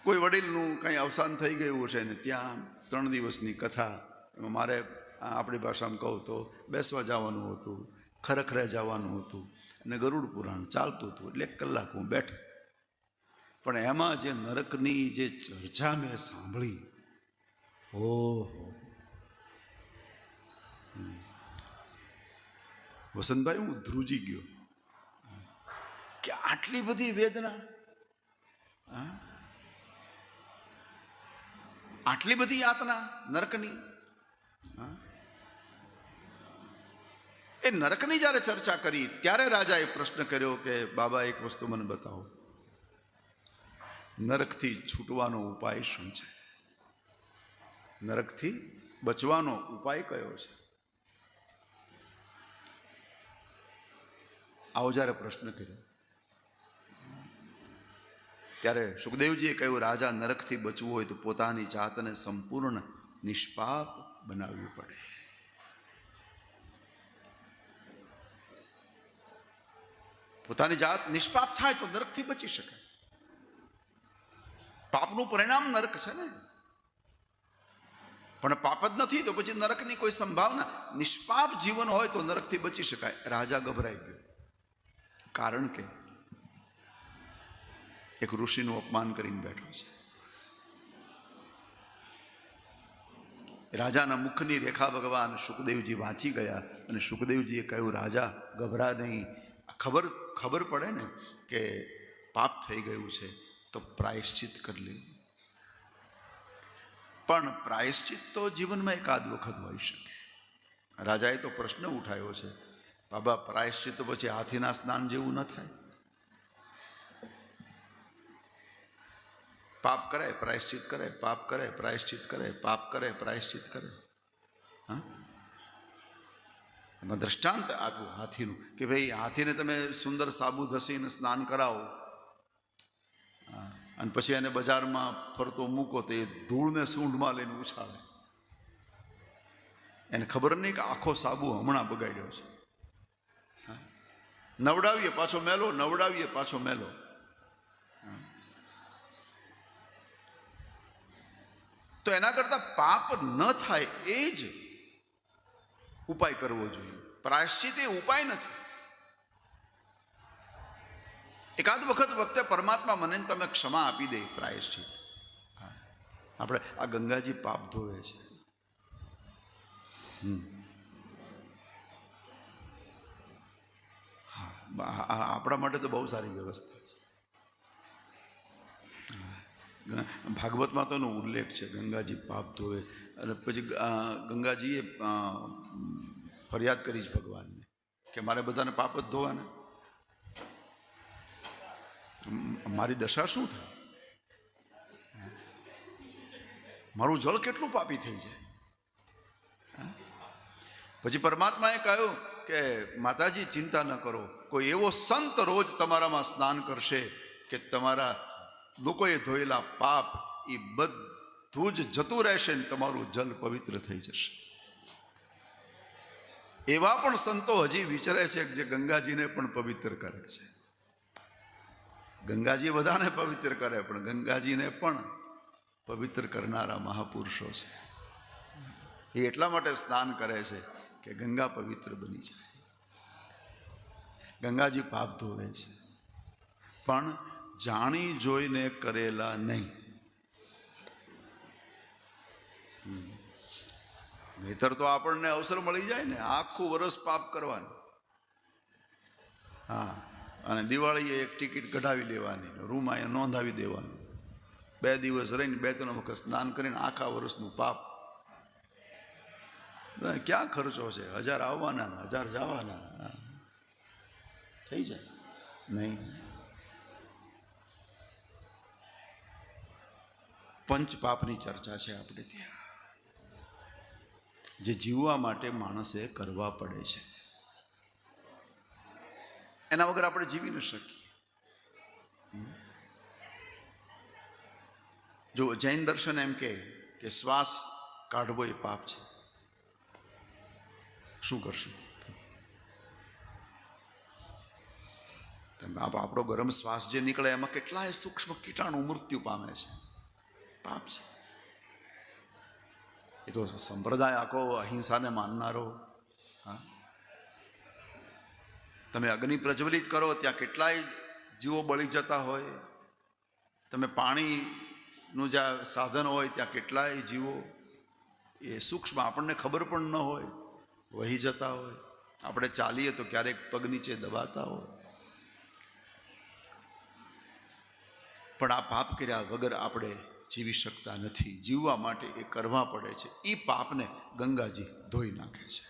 કોઈ વડીલનું કંઈ અવસાન થઈ ગયું હશે ને ત્યાં 3 દિવસની કથા, એમાં મારે આપણી ભાષામાં કહું તો બેસવા જવાનું હતું, ખરેખરે જવાનું હતું અને ગરુડ પુરાણ ચાલતું હતું. એટલે 1 કલાક હું બેઠો, પણ એમાં જે નરકની જે ચર્ચા મેં સાંભળી, ઓહો, વસંતભાઈ હું ધ્રુજી ગયો કે આટલી બધી વેદના, આટલી બધી યાતના નરકની. એ નરકની જ્યારે ચર્ચા કરી ત્યારે રાજાએ પ્રશ્ન કર્યો કે બાબા એક વસ્તુ મને બતાવો, નરકથી છૂટવાનો ઉપાય શું છે? નરકથી બચવાનો ઉપાય કયો છે? આવો જ્યારે પ્રશ્ન કર્યો ત્યારે સુખદેવજીએ કહ્યું, રાજા, નરકથી બચવું હોય તો પોતાની જાતને સંપૂર્ણ નિષ્પાપ બનાવવી પડે. પોતાની જાત નિષ્પાપ થાય તો નરકથી બચી શકાય. પાપનું પરિણામ નરક છે ને, પણ પાપ જ નથી તો પછી નરકની કોઈ સંભાવના. નિષ્પાપ જીવન હોય તો નરકથી બચી શકાય. રાજા ગભરાઈ ગયો, કારણ કે એક ઋષિનું અપમાન કરીને બેઠો છે. રાજાના મુખની રેખા ભગવાન સુખદેવજી વાંચી ગયા અને સુખદેવજીએ કહ્યું, રાજા ગભરા નહીં, ખબર પડે ને કે પાપ થઈ ગયું છે તો પ્રાયશ્ચિત કરી લે. પણ પ્રાયશ્ચિત તો જીવનમાં એકાદ વખત હોઈ શકે. રાજાએ તો પ્રશ્ન ઉઠાવ્યો છે, બાબા પ્રાયશ્ચિત તો પછી હાથીના સ્નાન જેવું ન થાય? પાપ કરે પ્રાયશ્ચિત કરે, પાપ કરે પ્રાયશ્ચિત કરે, પાપ કરે પ્રાયશ્ચિત કરે. હા, એમાં દ્રષ્ટાંત આપ્યું હાથીનું કે ભાઈ હાથીને તમે સુંદર સાબુ ઘસીને સ્નાન કરાવો અને પછી એને બજારમાં ફરતો મૂકો તો એ ધૂળને સૂંઢમાં લઈને ઉછાળે. એને ખબર નહીં કે આખો સાબુ હમણાં બગાડ્યો છે. નવડાવીએ પાછો મેલો, નવડાવીએ પાછો મેલો. તો એના કરતાં પાપ ન થાય એ જ ઉપાય કરવો જોઈએ. પ્રાયશ્ચિત એ ઉપાય નથી. એકાદ વખતે પરમાત્મા મને તમે ક્ષમા આપી દે, પ્રાયશ્ચિત. આપણે આ ગંગાજી પાપ ધોવે છે, આપણા માટે તો બહુ સારી વ્યવસ્થા છે. ભાગવતમાં તો એનો ઉલ્લેખ છે, ગંગાજી પાપ ધોવે. અને પછી ગંગાજીએ ફરિયાદ કરી છે ભગવાનને કે મારે બધાને પાપ જ ધોવાના, મારી દશા શું થાય? મારું જળ કેટલું પાપી થઈ જાય. પછી પરમાત્માએ કહ્યું કે માતાજી ચિંતા ન કરો, કોઈ એવો સંત રોજ તમારામાં સ્નાન કરશે કે તમારા લોકોએ ધોયેલા પાપ એ બધું જ જતું રહેશે ને તમારું જલ પવિત્ર થઈ જશે. એવા પણ સંતો હજી વિચારે છે જે ગંગાજીને પણ પવિત્ર કરે છે. ગંગાજી બધાને પવિત્ર કરે, પણ ગંગાજીને પણ પવિત્ર કરનારા મહાપુરુષો છે. એ એટલા માટે સ્નાન કરે છે કે ગંગા પવિત્ર બની જાય. ગંગાજી પાપ ધોવે છે, પણ જાણી જોઈને કરેલા નહીં. નહીતર તો આપણને અવસર મળી જાય ને આખું વર્ષ પાપ કરવાનું. હા, અને દિવાળીએ એક ટિકિટ કઢાવી લેવાની, રૂમ અહીંયા નોંધાવી દેવાનું, 2 દિવસ રહીને 2-3 વખત સ્નાન કરીને આખા વર્ષનું પાપ. ક્યાં ખર્ચો છે? 1000 આવવાના, 1000 જવાના, થઈ જાય નહીં. પંચ પાપની ચર્ચા છે આપણે ત્યાં, જે જીવવા માટે માણસે કરવા પડે છે. એના વગર આપણે જીવી ન શકીએ. જો જૈન દર્શન એમ કે શ્વાસ કાઢવો એ પાપ છે. શું કરશું? આપણો ગરમ શ્વાસ જે નીકળે એમાં કેટલાય સૂક્ષ્મ કીટાણુ મૃત્યુ પામે છે. પાપ છે. એ તો સંપ્રદાય આખો અહિંસાને માનનારો. હા, તમે અગ્નિ પ્રજ્વલિત કરો ત્યાં કેટલાય જીવો બળી જતા હોય. તમે પાણીનું જ્યાં સાધન હોય ત્યાં કેટલાય જીવો એ સૂક્ષ્મ આપણને ખબર પણ ન હોય વહી જતા હોય. આપણે ચાલીએ તો ક્યારેક પગ નીચે દબાતા હોય. પણ આ પાપ કર્યા વગર આપણે જીવી શકતા નથી. જીવવા માટે એ કરવા પડે છે. એ પાપને ગંગાજી ધોઈ નાખે છે.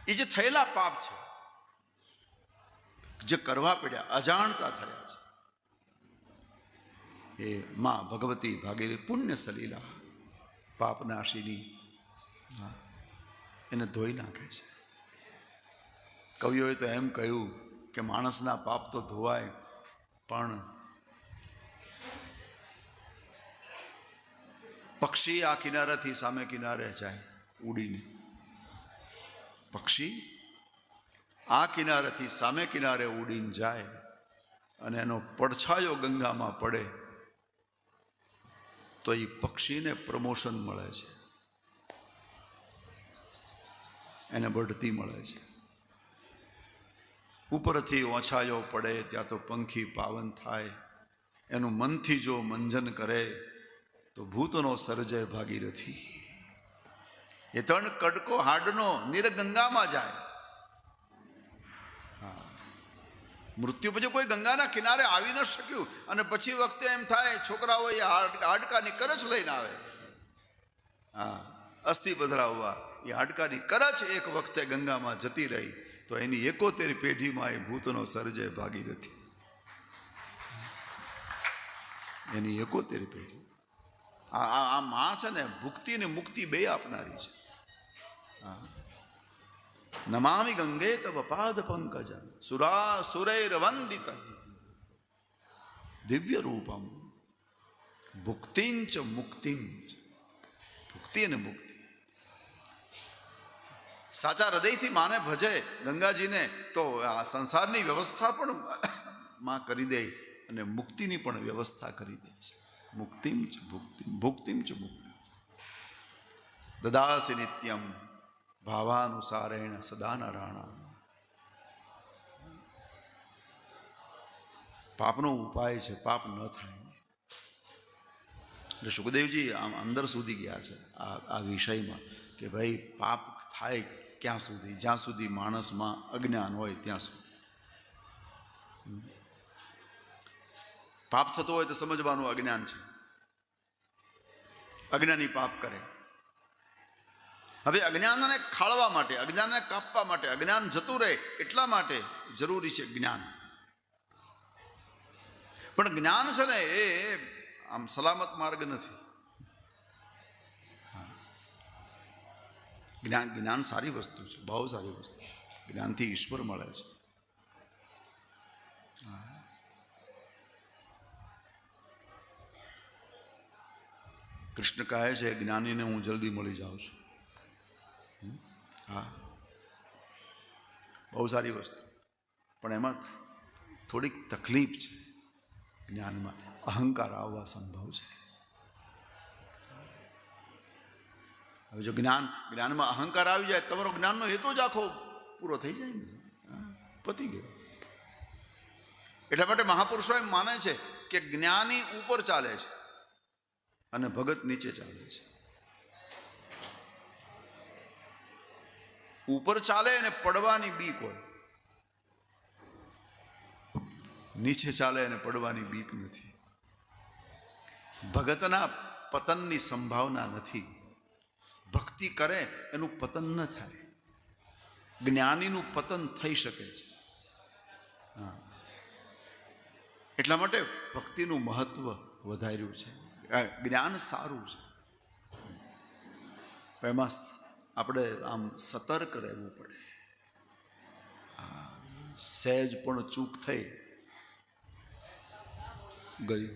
એ જે થયેલા પાપ છે, જે કરવા પડ્યા, અજાણતા થયા છે, એ માં ભગવતી ભાગીરથી પુણ્ય સલીલા પાપનાશીની એને ધોઈ નાખે છે. કવિઓએ તો એમ કહ્યું કે માણસના પાપ તો ધોવાય, પણ પક્ષી આ કિનારેથી સામે કિનારે જાય ઉડીને. પક્ષી આ કિનારેથી સામે કિનારે ઉડીને જાય અને એનો પડછાયો ગંગામાં પડે તો એ પક્ષીને પ્રમોશન મળે છે, એને બઢતી મળે છે. ઉપરથી ઓછાયો પડે ત્યાં તો પંખી પાવન થાય. એનું મનથી જો મંજન કરે તો ભૂતનો સર્જે ભાગીરથી. એ ત્રણ કડકો હાડનો નિરગંગામાં જાય. હા, મૃત્યુ પછી કોઈ ગંગાના કિનારે આવી ન શક્યું અને પછી વખતે એમ થાય છોકરાઓ એ હાડકાની કરચ લઈને આવે. હા, અસ્થિ પધરાવવા. એ હાડકાની કરચ એક વખતે ગંગામાં જતી રહી તો એની 71 પેઢીમાં એ ભૂતનો સર્જે ભાગીરથી. એની 71 પેઢી. આ માં છે ને ભુક્તિ ને મુક્તિ બે આપનારી છે. નમામિ ગંગે તવ પાદ પંકજ સુરૈર વંદિત દિવ્ય રૂપમ ભુક્તિંચ મુક્તિમ. ભુક્તિ અને મુક્તિ. સાચા હૃદયથી માને ભજે ગંગાજીને તો આ સંસારની વ્યવસ્થા પણ માં કરી દે અને મુક્તિની પણ વ્યવસ્થા કરી દે છે. મુક્તિમ ચ ભુક્તિમ ભુક્તિમ ચ મુક્તિ દદાસી નિત્યમ ભાવાનુસારેણ સદા નરાણા. પાપનો ઉપાય છે, પાપ ન થાય. એટલે સુખદેવજી આમ અંદર સુધી ગયા છે આ વિષયમાં કે ભાઈ પાપ થાય ક્યાં સુધી? જ્યાં સુધી માણસમાં અજ્ઞાન હોય ત્યાં સુધી. પાપ થતો હોય તો સમજવાનું અજ્ઞાન છે. અજ્ઞાની પાપ કરે. હવે અજ્ઞાનને ખાળવા માટે, અજ્ઞાનને કાપવા માટે, અજ્ઞાન જતું રહે એટલા માટે જરૂરી છે જ્ઞાન. પણ જ્ઞાન છે ને એ આમ સલામત માર્ગ નથી. જ્ઞાન સારી વસ્તુ છે, બહુ સારી વસ્તુ. જ્ઞાનથી ઈશ્વર મળે છે. કૃષ્ણ કહે છે જ્ઞાનીને હું જલ્દી મળી જાઉં છું. હા, બહુ સારી વસ્તુ. પણ એમાં થોડીક તકલીફ છે. જ્ઞાનમાં અહંકાર આવવા સંભવ છે. હવે જો જ્ઞાનમાં અહંકાર આવી જાય તમારો જ્ઞાનનો હેતુ જ આખો પૂરો થઈ જાય ને, પતી ગયો. એટલા માટે મહાપુરુષો એમ માને છે કે જ્ઞાની ઉપર ચાલે છે અને ભગત નીચે ચાલે છે. ઉપર ચાલે અને પડવાની બીક હોય, નીચે ચાલે અને પડવાની બીક નથી. ભગતના પતનની સંભાવના નથી. ભક્તિ કરે એનું પતન ન થાય. જ્ઞાનીનું પતન થઈ શકે છે. હા, એટલા માટે ભક્તિનું મહત્વ વધાર્યું છે. જ્ઞાન સારું છે, એમાં આપણે આમ સતર્ક રહેવું પડે. સહેજ પણ ચૂક થઈ ગયું.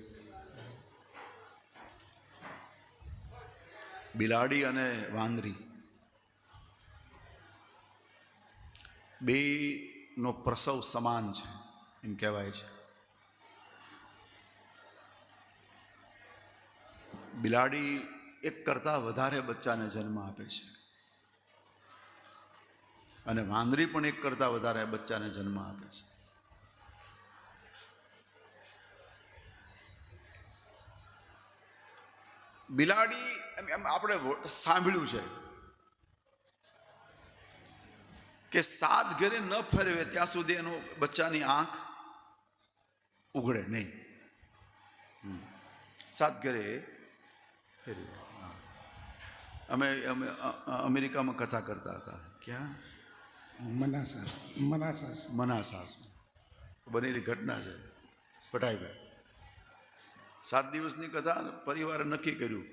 બિલાડી અને વાંદરી બેનો પ્રસવ સમાન છે એમ કહેવાય છે. બિલાડી એક કરતાં વધારે બચ્ચાને જન્મ આપે છે અને વાંદરી પણ એક કરતાં વધારે બચ્ચાને જન્મ આપે છે. બિલાડી એમ આપણે સાંભળ્યું છે કે 7 ઘરે ન ફેરવે ત્યાં સુધી એનો બચ્ચાની આંખ ઉઘડે નહીં. 7 ઘરે ફેરવે. અમે અમેરિકામાં કથા કરતા હતા. ક્યાં? મનાસાસ બનેલી ઘટના છે. પટાઈભાઈ 7 દિવસની કથા પરિવારે નક્કી કર્યું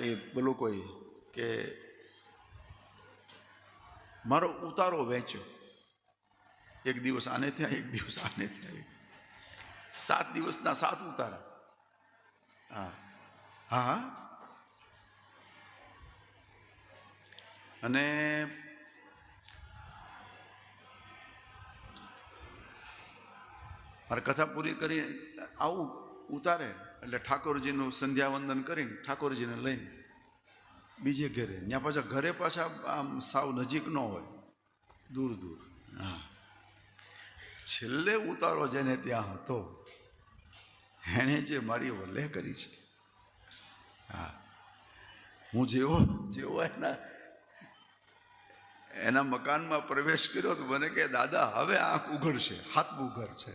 એ લોકોએ કે મારો ઉતારો વહેંચ્યો. એક દિવસ આને ત્યાં, એક દિવસ આને ત્યાં. 7 દિવસના 7 ઉતારા. હા હા. અને મારે કથા પૂરી કરી આવું ઉતારે એટલે ઠાકોરજીનું સંધ્યાવંદન કરીને ઠાકોરજીને લઈને બીજે ઘરે, ત્યાં પાછા ઘરે પાછા આમ સાવ નજીક ન હોય, દૂર દૂર. હા, છેલ્લે ઉતારો જેને ત્યાં હતો એણે જે મારી વલ્લે કરી છે. હા, હું જેવો એના મકાનમાં પ્રવેશ કર્યો તો મને કે દાદા હવે આંખ ઉઘડશે, હાથમું ઘર છે.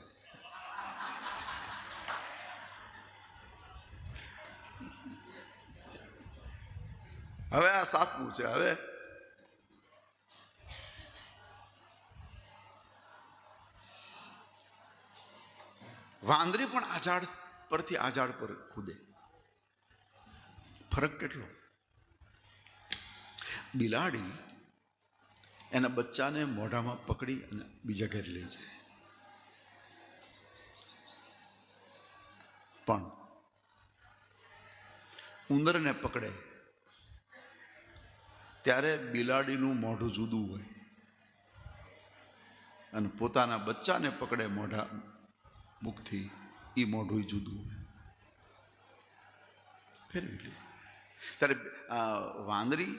હવે આ 7મું છે. હવે વાંદરી પણ આ ઝાડ પરથી આ ઝાડ પર કૂદે. ફરક કેટલો! બિલાડી એના બચ્ચાને મોઢામાં પકડી અને બીજા ઘરે લઈ જાય. પણ ઉંદરને પકડે ત્યારે બિલાડીનું મોઢું જુદું હોય અને પોતાના બચ્ચાને પકડે મોઢા મુખથી, એ મોઢું જુદું હોય. ફેરવી લે. ત્યારે વાંદરી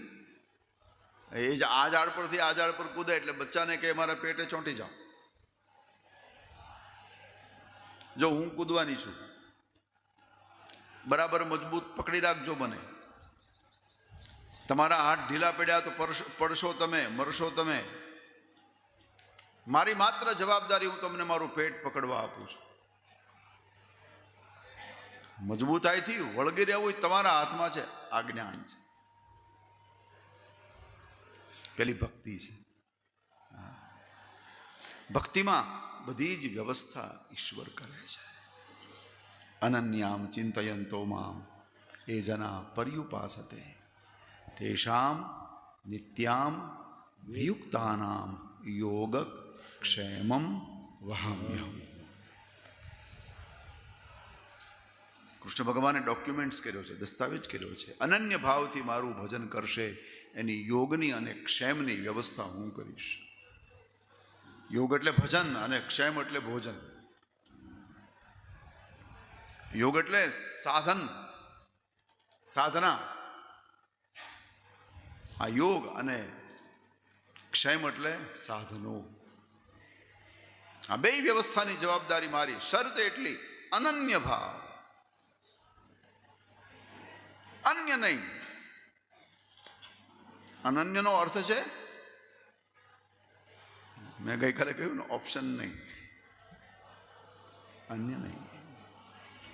એ જ આ ઝાડ પરથી આ ઝાડ પર કૂદે એટલે બચ્ચાને કે મારા પેટે ચોંટી જાઓ. જો હું કૂદવાની છું, બરાબર મજબૂત પકડી રાખજો. બને તમારા હાથ ઢીલા પડ્યા તો પડશો તમે, મરશો તમે. મારી માત્ર જવાબદારી, હું તમને મારું પેટ પકડવા આપું છું. મજબૂતાઈથી વળગી રહેવું તમારા હાથમાં છે. આ જ્ઞાન છે, પેલી ભક્તિ છે. ભક્તિમાં બધી જ વ્યવસ્થા ઈશ્વર કરે છે. અનન્યામ ચિંતયંતો મામ એ જના પર્યુપાસતે તેષામ નિત્યામ વિયુક્તાનામ યોગ ક્ષેમમ વહામ્યહમ. કૃષ્ણ ભગવાને ડોક્યુમેન્ટ્સ કર્યો છે, દસ્તાવેજ કર્યો છે. અનન્ય ભાવથી મારું ભજન કરશે એની યોગની અને ક્ષેમની વ્યવસ્થા હું કરીશ. યોગ એટલે ભજન અને ક્ષેમ એટલે ભોજન. યોગ એટલે સાધન, સાધના. આ યોગ અને ક્ષેમ એટલે સાધનો. આ બે વ્યવસ્થાની જવાબદારી મારી. શરત એટલી, અનન્ય ભાવ, અન્ય નહીં. અનન્યનો અર્થ છે, મેં ગઈકાલે કહ્યું ને, ઓપ્શન નહીં, અન્ય નહીં.